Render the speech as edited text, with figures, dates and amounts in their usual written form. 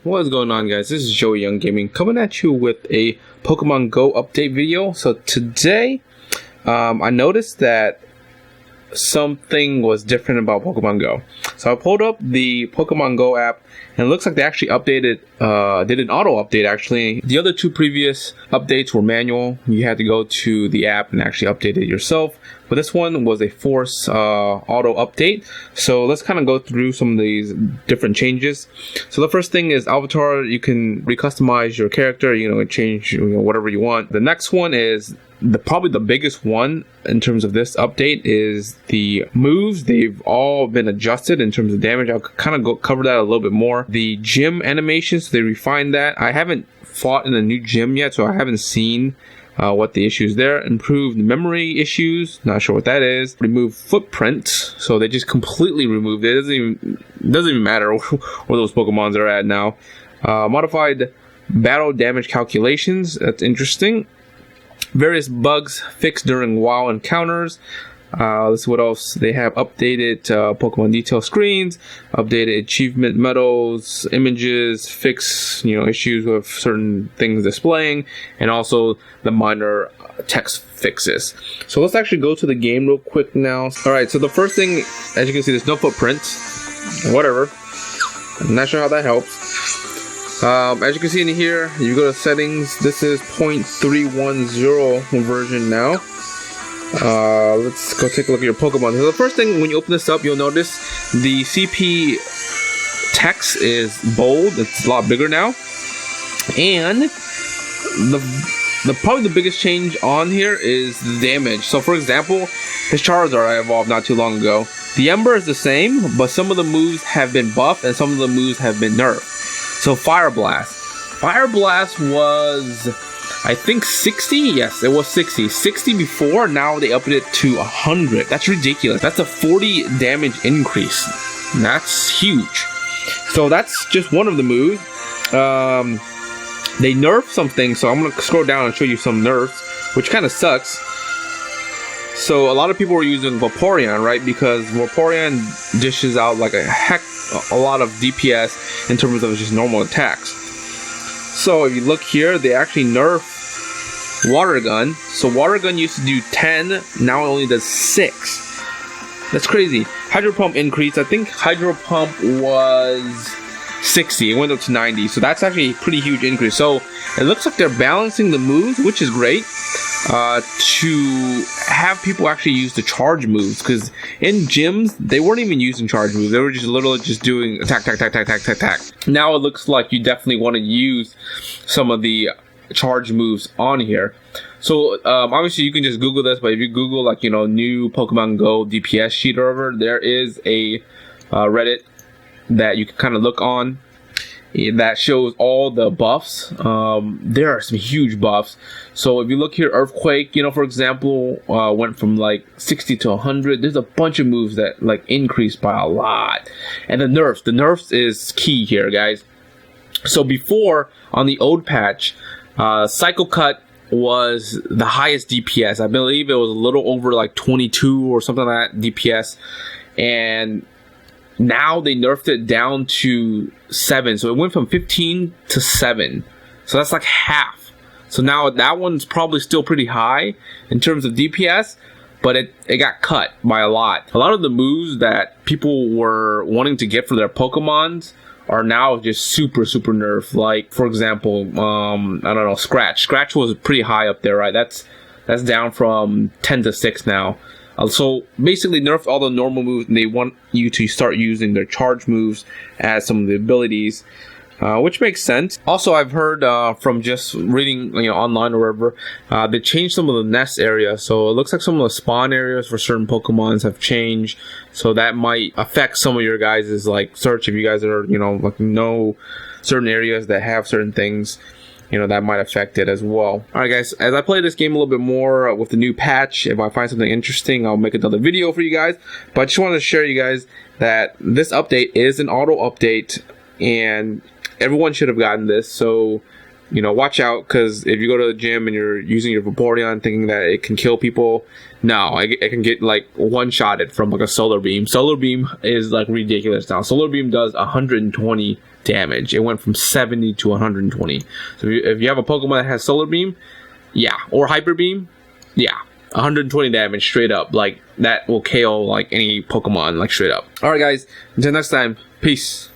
What is going on, guys? This is Joey Young Gaming coming at you with a Pokemon Go update video. So today, I noticed that something was different about Pokemon Go. So I pulled up the Pokemon Go app, and it looks like they actually updated, did an auto update actually. The other two previous updates were manual. You had to go to the app and actually update it yourself. But this one was a force auto update. So let's kind of go through some of these different changes. So the first thing is avatar. You can recustomize your character, change whatever you want. The next one is probably the biggest one in terms of this update is the moves. They've all been adjusted in terms of damage. I'll kind of cover that a little bit more. The gym animations, they refined that. I haven't fought in a new gym yet, so I haven't seen what the issues there. Improved memory issues, not sure what that is. Remove footprint, so they just completely removed it. It doesn't even matter where those Pokemons are at now. Modified battle damage calculations, that's interesting. Various bugs fixed during WoW encounters. Let's see what else they have. Updated Pokemon detail screens, updated achievement medals, images, fix issues with certain things displaying, and also the minor text fixes. So let's actually go to the game real quick now. Alright, so the first thing, as you can see, there's no footprints. Whatever. I'm not sure how that helps. As you can see in here, you go to settings. This is 0.310 version now. Let's go take a look at your Pokemon. So the first thing, when you open this up, you'll notice the CP text is bold. It's a lot bigger now. And probably the biggest change on here is the damage. So for example, this Charizard I evolved not too long ago. The Ember is the same, but some of the moves have been buffed and some of the moves have been nerfed. So Fire Blast. Fire Blast was, I think, 60? Yes, it was 60. 60 before, now they upped it to 100. That's ridiculous. That's a 40 damage increase. That's huge. So that's just one of the moves. They nerfed some things, so I'm going to scroll down and show you some nerfs, which kind of sucks. So a lot of people were using Vaporeon, right? Because Vaporeon dishes out like a lot of DPS in terms of just normal attacks. So if you look here, they actually nerfed Water Gun. So Water Gun used to do 10, now it only does 6. That's crazy. Hydro Pump increased. I think Hydro Pump was 60. It went up to 90. So that's actually a pretty huge increase. So it looks like they're balancing the moves, which is great. To have people actually use the charge moves, because in gyms they weren't even using charge moves. They were just literally just doing attack. Now it looks like you definitely want to use some of the charge moves on here. So obviously you can just Google this, but if you Google new Pokemon Go DPS sheet or whatever, there is a Reddit that you can kind of look on that shows all the buffs. There are some huge buffs. So if you look here, Earthquake, for example, went from like 60 to 100. There's a bunch of moves that like increased by a lot. And the nerfs is key here, guys. So before, on the old patch, Cycle Cut was the highest DPS. I believe it was a little over like 22 or something like that DPS. And now they nerfed it down to 7. So it went from 15 to 7. So that's like half. So now that one's probably still pretty high in terms of DPS, but it got cut by a lot. A lot of the moves that people were wanting to get for their Pokemons are now just super nerfed. Like, for example, I don't know, Scratch. Scratch was pretty high up there, right? That's down from 10 to 6 now. So basically nerfed all the normal moves, and they want you to start using their charge moves as some of the abilities, which makes sense. Also, I've heard from just reading online or wherever, they changed some of the nest areas. So it looks like some of the spawn areas for certain Pokemons have changed. So that might affect some of your guys' like search if you guys are know certain areas that have certain things. That might affect it as well. Alright guys, as I play this game a little bit more with the new patch, if I find something interesting, I'll make another video for you guys. But I just wanted to share you guys that this update is an auto update, and everyone should have gotten this. So you know, watch out, because if you go to the gym and you're using your Vaporeon thinking that it can kill people, no, it can get like one-shotted from like a Solar Beam. Solar Beam is like ridiculous now. Solar Beam does 120 damage. It went from 70 to 120. So if you have a Pokemon that has Solar Beam, yeah, or Hyper Beam, yeah, 120 damage straight up. Like that will KO like any Pokemon, like straight up. All right, guys, until next time, peace.